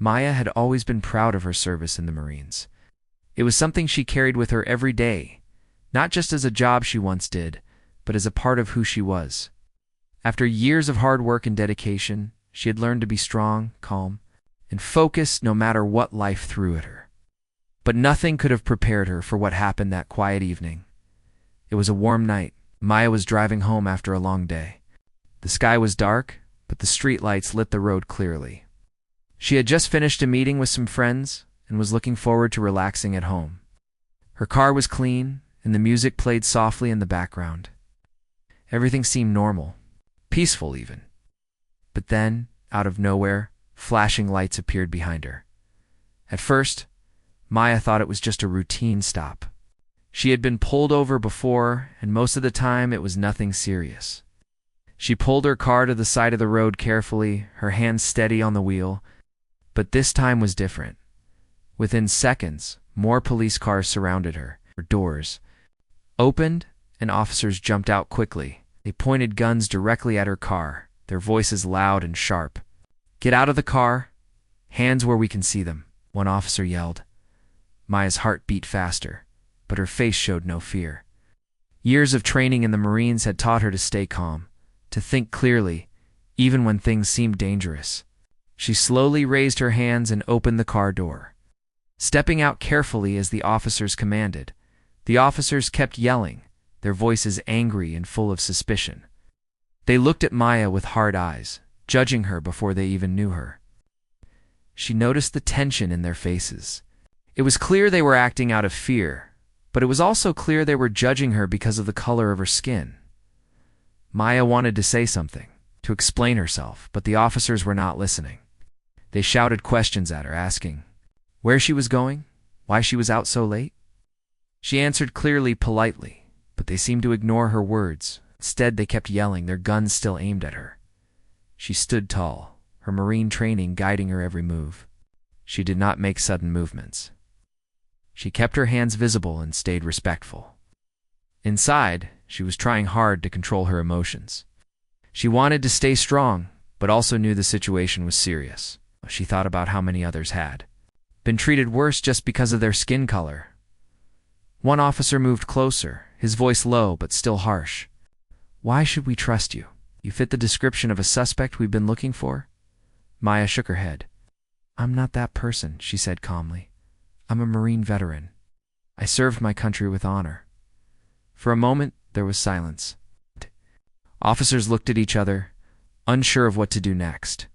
Maya had always been proud of her service in the Marines. It was something she carried with her every day, not just as a job she once did, but as a part of who she was. After years of hard work and dedication, she had learned to be strong, calm, and focused no matter what life threw at her. But nothing could have prepared her for what happened that quiet evening. It was a warm night. Maya was driving home after a long day. The sky was dark, but the streetlights lit the road clearly. She had just finished a meeting with some friends and was looking forward to relaxing at home. Her car was clean, and the music played softly in the background. Everything seemed normal, peaceful even. But then, out of nowhere, flashing lights appeared behind her. At first, Maya thought it was just a routine stop. She had been pulled over before, and most of the time it was nothing serious. She pulled her car to the side of the road carefully, her hands steady on the wheel. But this time was different. Within seconds, more police cars surrounded her. Her doors opened, and officers jumped out quickly. They pointed guns directly at her car, their voices loud and sharp. "Get out of the car! Hands where we can see them," one officer yelled. Maya's heart beat faster, but her face showed no fear. Years of training in the Marines had taught her to stay calm, to think clearly, even when things seemed dangerous. She slowly raised her hands and opened the car door. Stepping out carefully as the officers commanded, the officers kept yelling, their voices angry and full of suspicion. They looked at Maya with hard eyes, judging her before they even knew her. She noticed the tension in their faces. It was clear they were acting out of fear, but it was also clear they were judging her because of the color of her skin. Maya wanted to say something, to explain herself, but the officers were not listening. They shouted questions at her, asking where she was going, why she was out so late. She answered clearly, politely, but they seemed to ignore her words. Instead, they kept yelling, their guns still aimed at her. She stood tall, her Marine training guiding her every move. She did not make sudden movements. She kept her hands visible and stayed respectful. Inside, she was trying hard to control her emotions. She wanted to stay strong, but also knew the situation was serious. She thought about how many others had been treated worse just because of their skin color. One officer moved closer, his voice low but still harsh. "Why should we trust you? You fit the description of a suspect we've been looking for?" Maya shook her head. "I'm not that person," she said calmly. "I'm a Marine veteran. I served my country with honor." For a moment, there was silence. Officers looked at each other, unsure of what to do next.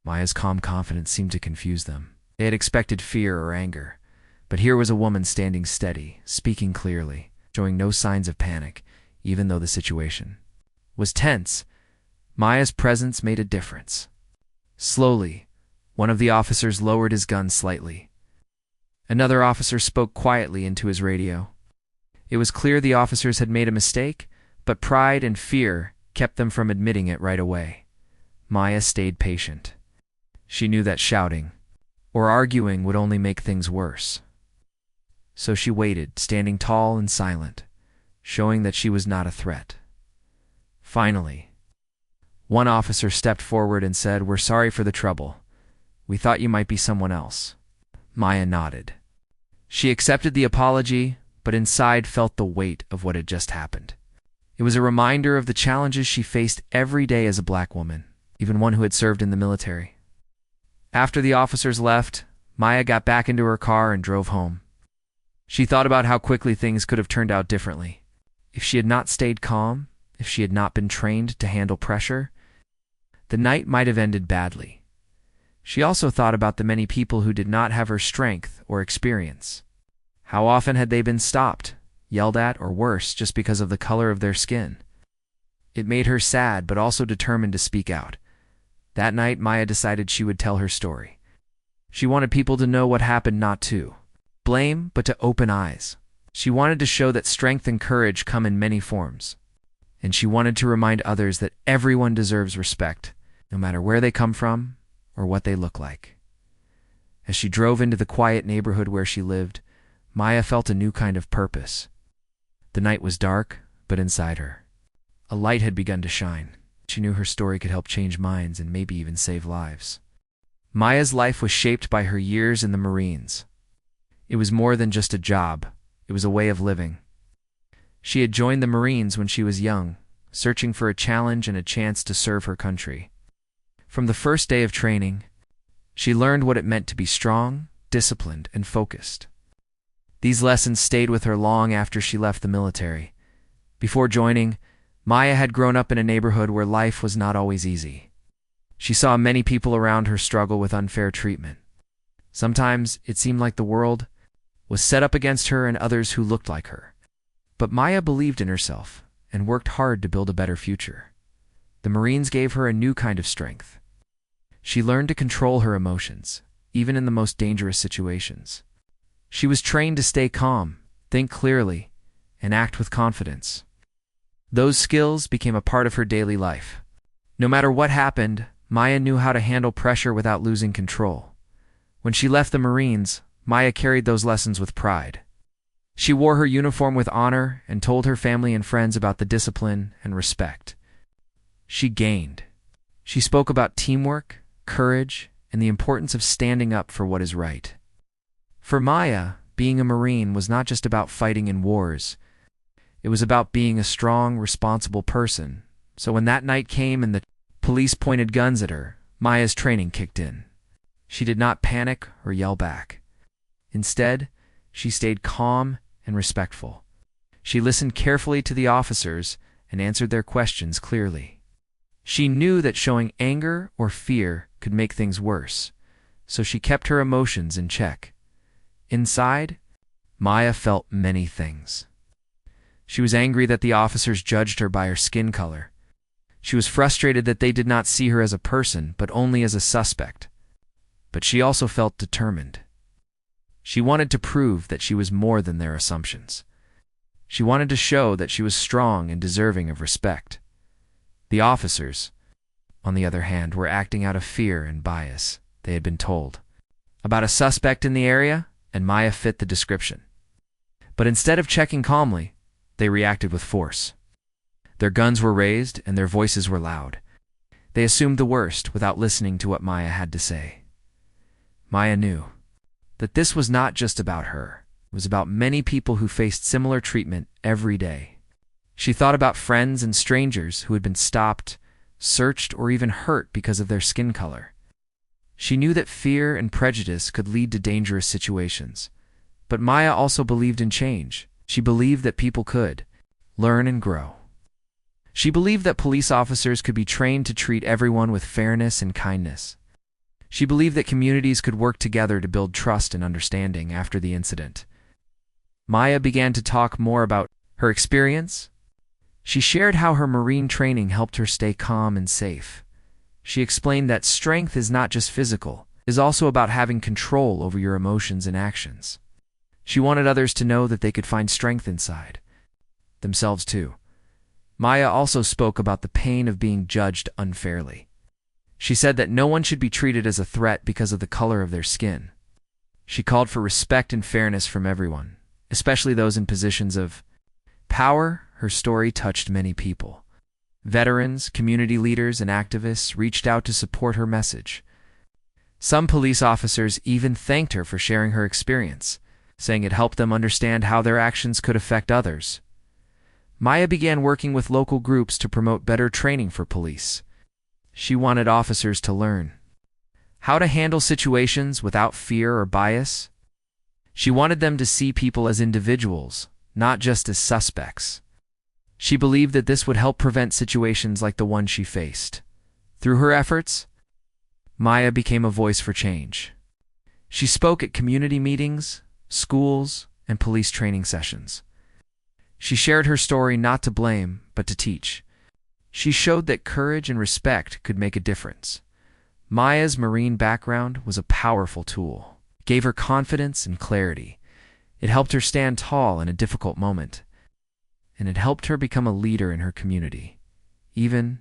Maya's calm confidence seemed to confuse them. They had expected fear or anger, but here was a woman standing steady, speaking clearly, showing no signs of panic, even though the situation was tense. Maya's presence made a difference. Slowly, one of the officers lowered his gun slightly. Another officer spoke quietly into his radio. It was clear the officers had made a mistake, but pride and fear kept them from admitting it right away. Maya stayed patient. She knew that shouting or arguing would only make things worse. So she waited, standing tall and silent, showing that she was not a threat. Finally, one officer stepped forward and said, "We're sorry for the trouble. We thought you might be someone else." Maya nodded. She accepted the apology, but inside felt the weight of what had just happened. It was a reminder of the challenges she faced every day as a black woman, even one who had served in the military. After the officers left, Maya got back into her car and drove home. She thought about how quickly things could have turned out differently. If she had not stayed calm, if she had not been trained to handle pressure, the night might have ended badly. She also thought about the many people who did not have her strength or experience. How often had they been stopped, yelled at, or worse, just because of the color of their skin? It made her sad, but also determined to speak out. That night, Maya decided she would tell her story. She wanted people to know what happened, not to blame, but to open eyes. She wanted to show that strength and courage come in many forms. And she wanted to remind others that everyone deserves respect, no matter where they come from or what they look like. As she drove into the quiet neighborhood where she lived, Maya felt a new kind of purpose. The night was dark, but inside her, a light had begun to shine. She knew her story could help change minds and maybe even save lives. Maya's life was shaped by her years in the Marines. It was more than just a job, it was a way of living. She had joined the Marines when she was young, searching for a challenge and a chance to serve her country. From the first day of training, she learned what it meant to be strong, disciplined, and focused. These lessons stayed with her long after she left the military. Before joining, Maya had grown up in a neighborhood where life was not always easy. She saw many people around her struggle with unfair treatment. Sometimes it seemed like the world was set up against her and others who looked like her. But Maya believed in herself and worked hard to build a better future. The Marines gave her a new kind of strength. She learned to control her emotions, even in the most dangerous situations. She was trained to stay calm, think clearly, and act with confidence. Those skills became a part of her daily life. No matter what happened, Maya knew how to handle pressure without losing control. When she left the Marines, Maya carried those lessons with pride. She wore her uniform with honor and told her family and friends about the discipline and respect she gained. She spoke about teamwork, courage, and the importance of standing up for what is right. For Maya, being a Marine was not just about fighting in wars. It was about being a strong, responsible person. So when that night came and the police pointed guns at her, Maya's training kicked in. She did not panic or yell back. Instead, she stayed calm and respectful. She listened carefully to the officers and answered their questions clearly. She knew that showing anger or fear could make things worse, so she kept her emotions in check. Inside, Maya felt many things. She was angry that the officers judged her by her skin color. She was frustrated that they did not see her as a person, but only as a suspect. But she also felt determined. She wanted to prove that she was more than their assumptions. She wanted to show that she was strong and deserving of respect. The officers, on the other hand, were acting out of fear and bias. They had been told about a suspect in the area, and Maya fit the description. But instead of checking calmly, they reacted with force. Their guns were raised and their voices were loud. They assumed the worst without listening to what Maya had to say. Maya knew that this was not just about her. It was about many people who faced similar treatment every day. She thought about friends and strangers who had been stopped, searched, or even hurt because of their skin color. She knew that fear and prejudice could lead to dangerous situations. But Maya also believed in change. She believed that people could learn and grow. She believed that police officers could be trained to treat everyone with fairness and kindness. She believed that communities could work together to build trust and understanding after the incident. Maya began to talk more about her experience. She shared how her Marine training helped her stay calm and safe. She explained that strength is not just physical, it is also about having control over your emotions and actions. She wanted others to know that they could find strength inside themselves too. Maya also spoke about the pain of being judged unfairly. She said that no one should be treated as a threat because of the color of their skin. She called for respect and fairness from everyone, especially those in positions of power. Her story touched many people. Veterans, community leaders, and activists reached out to support her message. Some police officers even thanked her for sharing her experience, saying it helped them understand how their actions could affect others. Maya began working with local groups to promote better training for police. She wanted officers to learn how to handle situations without fear or bias. She wanted them to see people as individuals, not just as suspects. She believed that this would help prevent situations like the one she faced. Through her efforts, Maya became a voice for change. She spoke at community meetings, schools, and police training sessions. She shared her story not to blame, but to teach. She showed that courage and respect could make a difference. Maya's Marine background was a powerful tool. It gave her confidence and clarity. It helped her stand tall in a difficult moment. And it helped her become a leader in her community. Even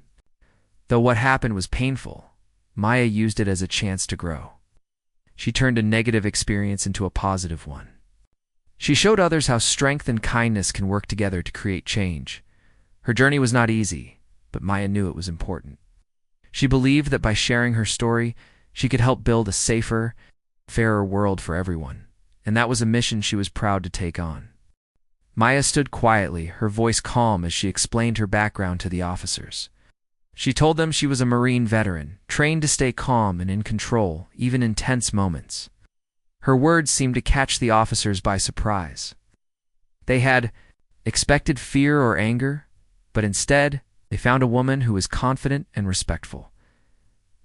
though what happened was painful, Maya used it as a chance to grow. She turned a negative experience into a positive one. She showed others how strength and kindness can work together to create change. Her journey was not easy, but Maya knew it was important. She believed that by sharing her story, She could help build a safer, fairer world for everyone, and that was a mission she was proud to take on. Maya stood quietly, her voice calm as she explained her background to the officers. She told them she was a Marine veteran, trained to stay calm and in control, even in tense moments. Her words seemed to catch the officers by surprise. They had expected fear or anger, but instead, they found a woman who was confident and respectful.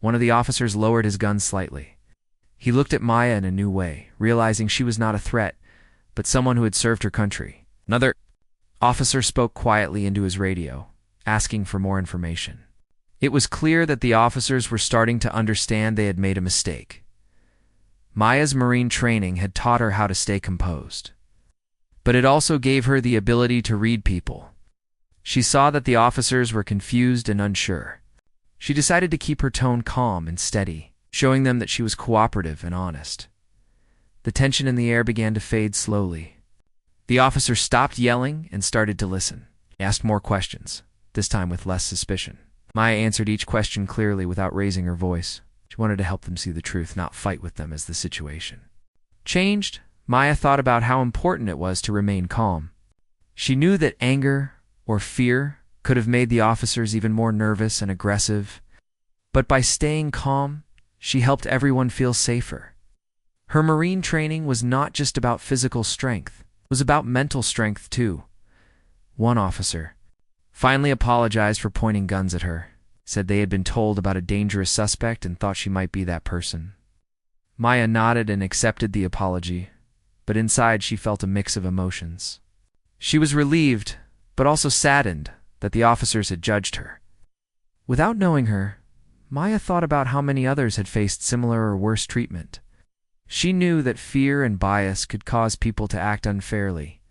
One of the officers lowered his gun slightly. He looked at Maya in a new way, realizing she was not a threat, but someone who had served her country. Another officer spoke quietly into his radio, asking for more information. It was clear that the officers were starting to understand they had made a mistake. Maya's Marine training had taught her how to stay composed, but it also gave her the ability to read people. She saw that the officers were confused and unsure. She decided to keep her tone calm and steady, showing them that she was cooperative and honest. The tension in the air began to fade slowly. The officer stopped yelling and started to listen. He asked more questions, this time with less suspicion. Maya answered each question clearly without raising her voice. She wanted to help them see the truth, not fight with them as the situation changed. Maya thought about how important it was to remain calm. She knew that anger or fear could have made the officers even more nervous and aggressive, but by staying calm, she helped everyone feel safer. Her Marine training was not just about physical strength, it was about mental strength too. One officer finally apologized for pointing guns at her, said they had been told about a dangerous suspect and thought she might be that person. Maya nodded and accepted the apology, but inside she felt a mix of emotions. She was relieved, but also saddened that the officers had judged her. Without knowing her, Maya thought about how many others had faced similar or worse treatment. She knew that fear and bias could cause people to act unfairly,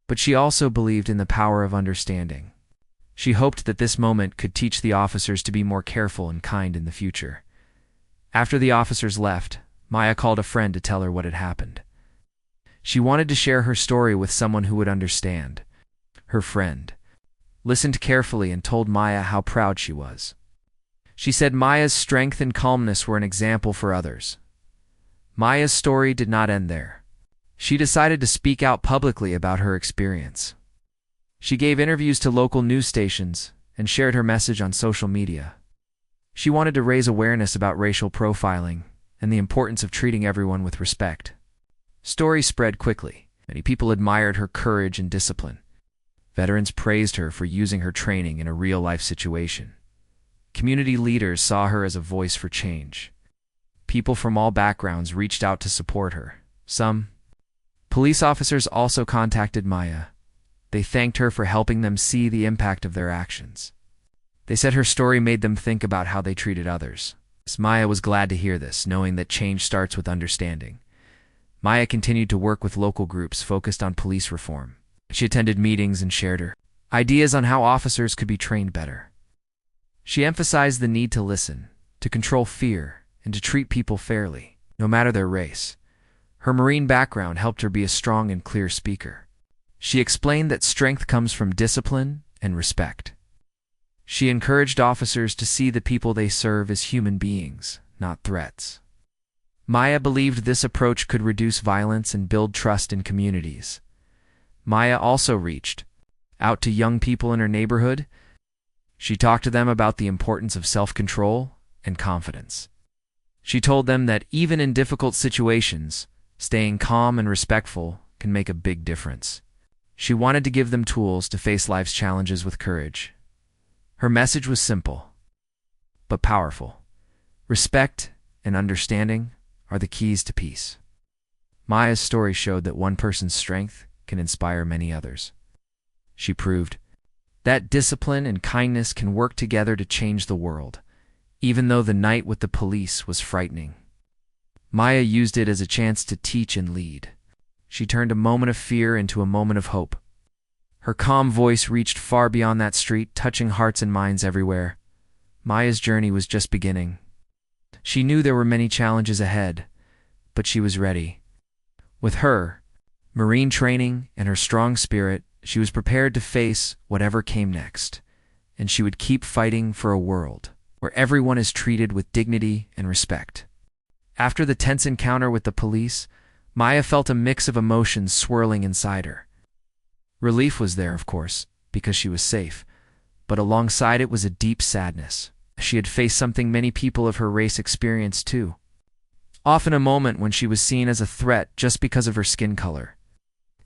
but she also believed in the power of understanding. She hoped that this moment could teach the officers to be more careful and kind in the future. After the officers left, Maya called a friend to tell her what had happened. She wanted to share her story with someone who would understand. Her friend listened carefully and told Maya how proud she was. She said Maya's strength and calmness were an example for others. Maya's story did not end there. She decided to speak out publicly about her experience. She gave interviews to local news stations and shared her message on social media. She wanted to raise awareness about racial profiling and the importance of treating everyone with respect. Stories spread quickly. Many people admired her courage and discipline. Veterans praised her for using her training in a real-life situation. Community leaders saw her as a voice for change. People from all backgrounds reached out to support her. Some police officers also contacted Maya. They thanked her for helping them see the impact of their actions. They said her story made them think about how they treated others. Maya was glad to hear this, knowing that change starts with understanding. Maya continued to work with local groups focused on police reform. She attended meetings and shared her ideas on how officers could be trained better. She emphasized the need to listen, to control fear, and to treat people fairly, no matter their race. Her Marine background helped her be a strong and clear speaker. She explained that strength comes from discipline and respect. She encouraged officers to see the people they serve as human beings, not threats. Maya believed this approach could reduce violence and build trust in communities. Maya also reached out to young people in her neighborhood. She talked to them about the importance of self-control and confidence. She told them that even in difficult situations, staying calm and respectful can make a big difference. She wanted to give them tools to face life's challenges with courage. Her message was simple, but powerful. Respect and understanding are the keys to peace. Maya's story showed that one person's strength can inspire many others. She proved that discipline and kindness can work together to change the world, even though the night with the police was frightening. Maya used it as a chance to teach and lead. She turned a moment of fear into a moment of hope. Her calm voice reached far beyond that street, touching hearts and minds everywhere. Maya's journey was just beginning. She knew there were many challenges ahead, but she was ready. With her Marine training and her strong spirit, she was prepared to face whatever came next, and she would keep fighting for a world where everyone is treated with dignity and respect. After the tense encounter with the police, Maya felt a mix of emotions swirling inside her. Relief was there, of course, because she was safe, but alongside it was a deep sadness. She had faced something many people of her race experienced too. Often a moment when she was seen as a threat just because of her skin color.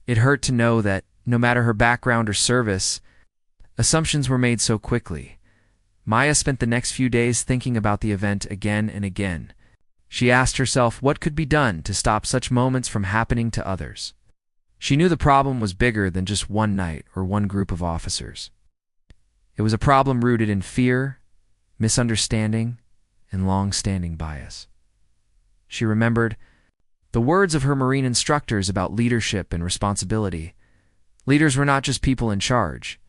It hurt to know that, no matter her background or service, assumptions were made so quickly. Maya spent the next few days thinking about the event again and again. She asked herself what could be done to stop such moments from happening to others. She knew the problem was bigger than just one night or one group of officers. It was a problem rooted in fear, misunderstanding, and long-standing bias. She remembered the words of her Marine instructors about leadership and responsibility. Leaders were not just people in charge.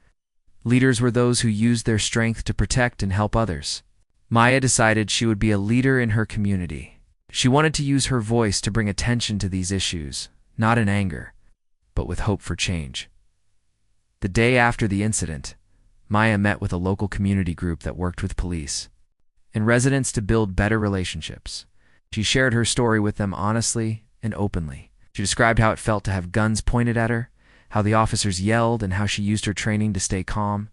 Leaders were those who used their strength to protect and help others. Maya decided she would be a leader in her community. She wanted to use her voice to bring attention to these issues, not in anger, but with hope for change. The day after the incident, Maya met with a local community group that worked with police and residents to build better relationships. She shared her story with them honestly and openly. She described how it felt to have guns pointed at her, how the officers yelled, and how she used her training to stay calm.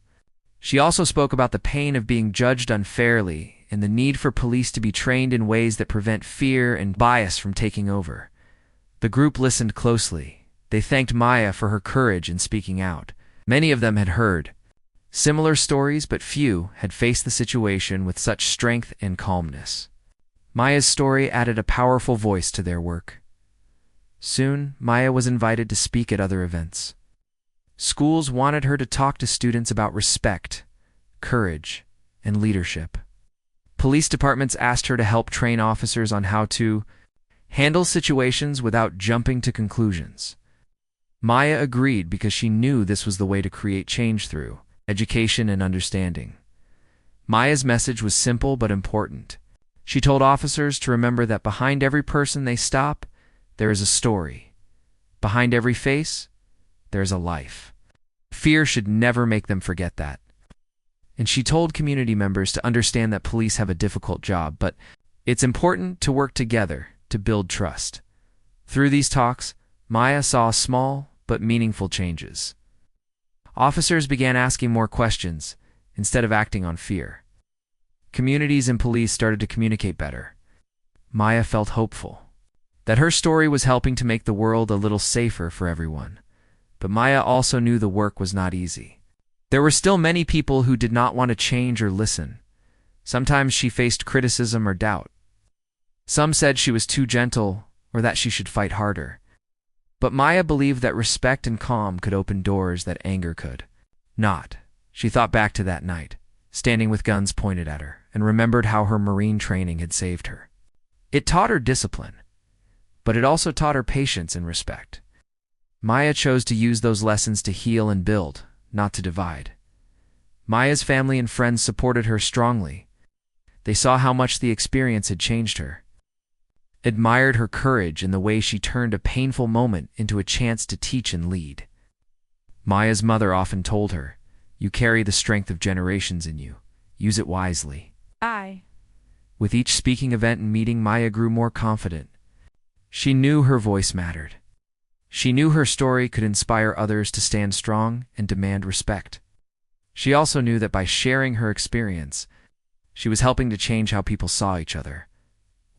She also spoke about the pain of being judged unfairly and the need for police to be trained in ways that prevent fear and bias from taking over. The group listened closely. They thanked Maya for her courage in speaking out. Many of them had heard similar stories, but few had faced the situation with such strength and calmness. Maya's story added a powerful voice to their work. Soon, Maya was invited to speak at other events. Schools wanted her to talk to students about respect, courage, and leadership. Police departments asked her to help train officers on how to handle situations without jumping to conclusions. Maya agreed because she knew this was the way to create change through education and understanding. Maya's message was simple but important. She told officers to remember that behind every person they stop, there is a story. Behind every face, there is a life. Fear should never make them forget that. And she told community members to understand that police have a difficult job, but it's important to work together to build trust. Through these talks, Maya saw small but meaningful changes. Officers began asking more questions instead of acting on fear. Communities and police started to communicate better. Maya felt hopeful that her story was helping to make the world a little safer for everyone. But Maya also knew the work was not easy. There were still many people who did not want to change or listen. Sometimes she faced criticism or doubt. Some said she was too gentle or that she should fight harder. But Maya believed that respect and calm could open doors that anger could not. She thought back to that night, standing with guns pointed at her, and remembered how her Marine training had saved her. It taught her discipline, but it also taught her patience and respect. Maya chose to use those lessons to heal and build, not to divide. Maya's family and friends supported her strongly. They saw how much the experience had changed her, admired her courage and the way she turned a painful moment into a chance to teach and lead. Maya's mother often told her, "You carry the strength of generations in you. Use it wisely." With each speaking event and meeting, Maya grew more confident. She knew her voice mattered. She knew her story could inspire others to stand strong and demand respect. She also knew that by sharing her experience, she was helping to change how people saw each other.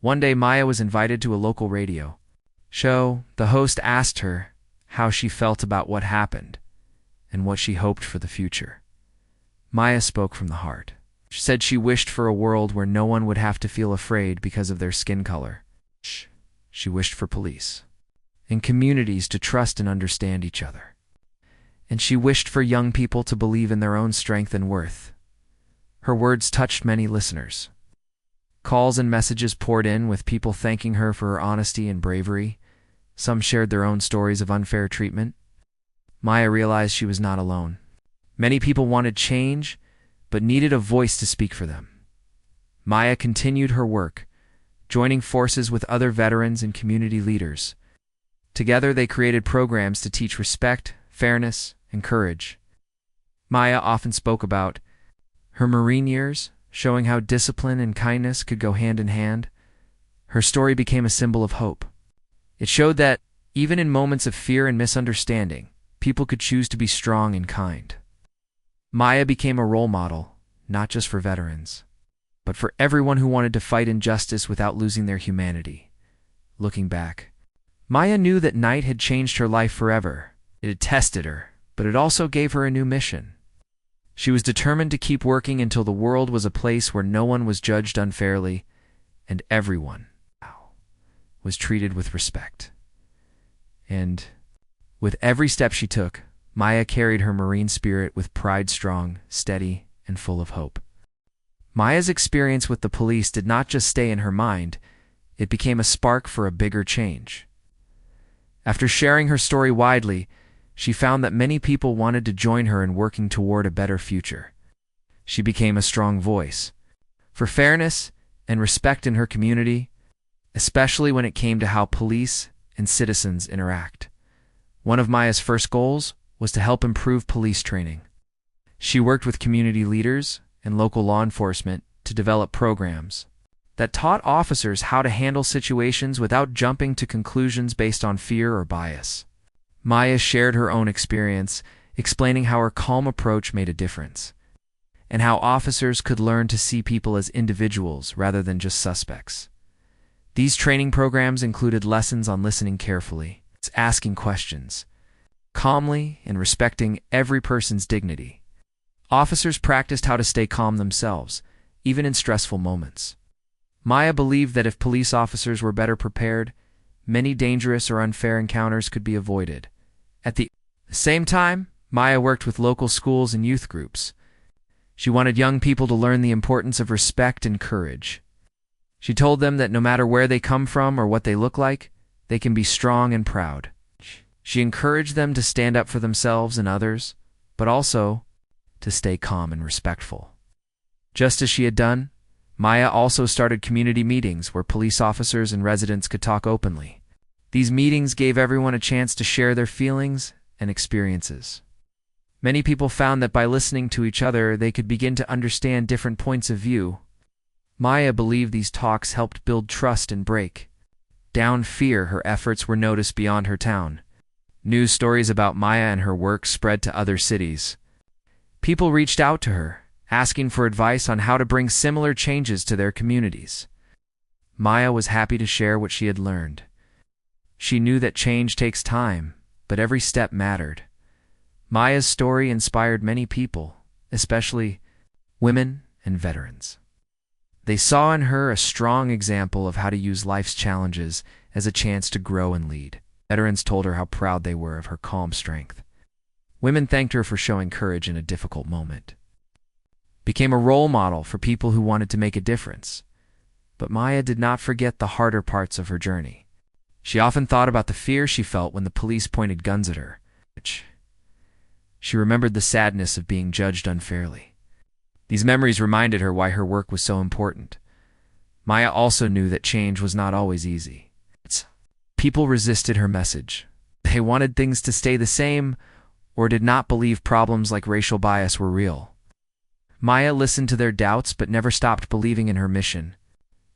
One day, Maya was invited to a local radio show. The host asked her how she felt about what happened and what she hoped for the future. Maya spoke from the heart. She said she wished for a world where no one would have to feel afraid because of their skin color. She wished for police and communities to trust and understand each other. And she wished for young people to believe in their own strength and worth. Her words touched many listeners. Calls and messages poured in with people thanking her for her honesty and bravery. Some shared their own stories of unfair treatment. Maya realized she was not alone. Many people wanted change, but needed a voice to speak for them. Maya continued her work, joining forces with other veterans and community leaders. Together, they created programs to teach respect, fairness, and courage. Maya often spoke about her Marine years, showing how discipline and kindness could go hand in hand. Her story became a symbol of hope. It showed that, even in moments of fear and misunderstanding, people could choose to be strong and kind. Maya became a role model, not just for veterans, but for everyone who wanted to fight injustice without losing their humanity. Looking back, Maya knew that night had changed her life forever. It had tested her, but it also gave her a new mission. She was determined to keep working until the world was a place where no one was judged unfairly and everyone was treated with respect. And with every step she took, Maya carried her Marine spirit with pride, strong, steady, and full of hope. Maya's experience with the police did not just stay in her mind, it became a spark for a bigger change. After sharing her story widely, she found that many people wanted to join her in working toward a better future. She became a strong voice for fairness and respect in her community, especially when it came to how police and citizens interact. One of Maya's first goals was to help improve police training. She worked with community leaders and local law enforcement to develop programs that taught officers how to handle situations without jumping to conclusions based on fear or bias. Maya shared her own experience, explaining how her calm approach made a difference, and how officers could learn to see people as individuals rather than just suspects. These training programs included lessons on listening carefully, asking questions calmly, and respecting every person's dignity. Officers practiced how to stay calm themselves, even in stressful moments. Maya believed that if police officers were better prepared, many dangerous or unfair encounters could be avoided. At the same time, Maya worked with local schools and youth groups. She wanted young people to learn the importance of respect and courage. She told them that no matter where they come from or what they look like, they can be strong and proud. She encouraged them to stand up for themselves and others, but also to stay calm and respectful. Just as she had done, Maya also started community meetings where police officers and residents could talk openly. These meetings gave everyone a chance to share their feelings and experiences. Many people found that by listening to each other, they could begin to understand different points of view. Maya believed these talks helped build trust and break down fear. Her efforts were noticed beyond her town. News stories about Maya and her work spread to other cities. People reached out to her, asking for advice on how to bring similar changes to their communities. Maya was happy to share what she had learned. She knew that change takes time, but every step mattered. Maya's story inspired many people, especially women and veterans. They saw in her a strong example of how to use life's challenges as a chance to grow and lead. Veterans told her how proud they were of her calm strength. Women thanked her for showing courage in a difficult moment. Became a role model for people who wanted to make a difference. But Maya did not forget the harder parts of her journey. She often thought about the fear she felt when the police pointed guns at her. She remembered the sadness of being judged unfairly. These memories reminded her why her work was so important. Maya also knew that change was not always easy. People resisted her message. They wanted things to stay the same or did not believe problems like racial bias were real. Maya listened to their doubts but never stopped believing in her mission.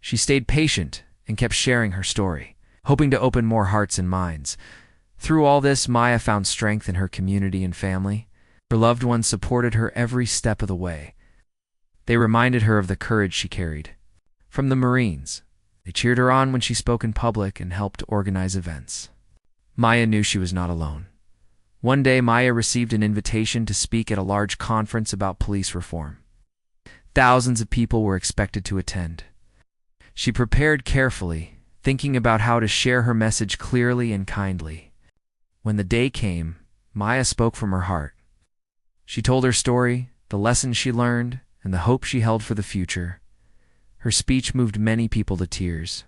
She stayed patient and kept sharing her story, hoping to open more hearts and minds. Through all this, Maya found strength in her community and family. Her loved ones supported her every step of the way. They reminded her of the courage she carried. From the Marines, they cheered her on when she spoke in public and helped organize events. Maya knew she was not alone. One day, Maya received an invitation to speak at a large conference about police reform. Thousands of people were expected to attend. She prepared carefully, thinking about how to share her message clearly and kindly. When the day came, Maya spoke from her heart. She told her story, the lessons she learned, and the hope she held for the future. Her speech moved many people to tears.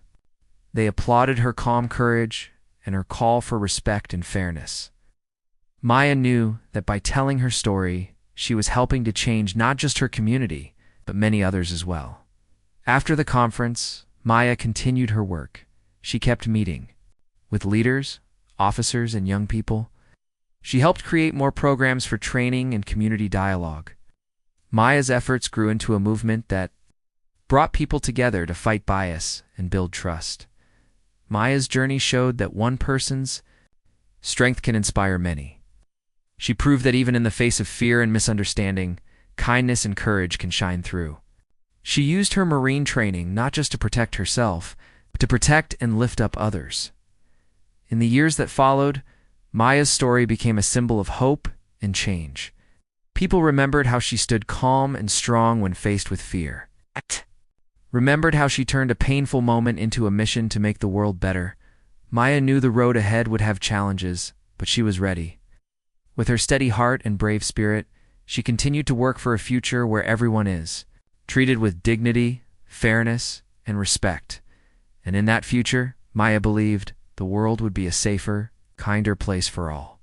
They applauded her calm courage and her call for respect and fairness. Maya knew that by telling her story, she was helping to change not just her community, but many others as well. After the conference, Maya continued her work. She kept meeting with leaders, officers, and young people. She helped create more programs for training and community dialogue. Maya's efforts grew into a movement that brought people together to fight bias and build trust. Maya's journey showed that one person's strength can inspire many. She proved that even in the face of fear and misunderstanding, kindness and courage can shine through. She used her Marine training not just to protect herself, but to protect and lift up others. In the years that followed, Maya's story became a symbol of hope and change. People remembered how she stood calm and strong when faced with fear. Remembered how she turned a painful moment into a mission to make the world better. Maya knew the road ahead would have challenges, but she was ready. With her steady heart and brave spirit, she continued to work for a future where everyone is treated with dignity, fairness, and respect. And in that future, Maya believed the world would be a safer, kinder place for all.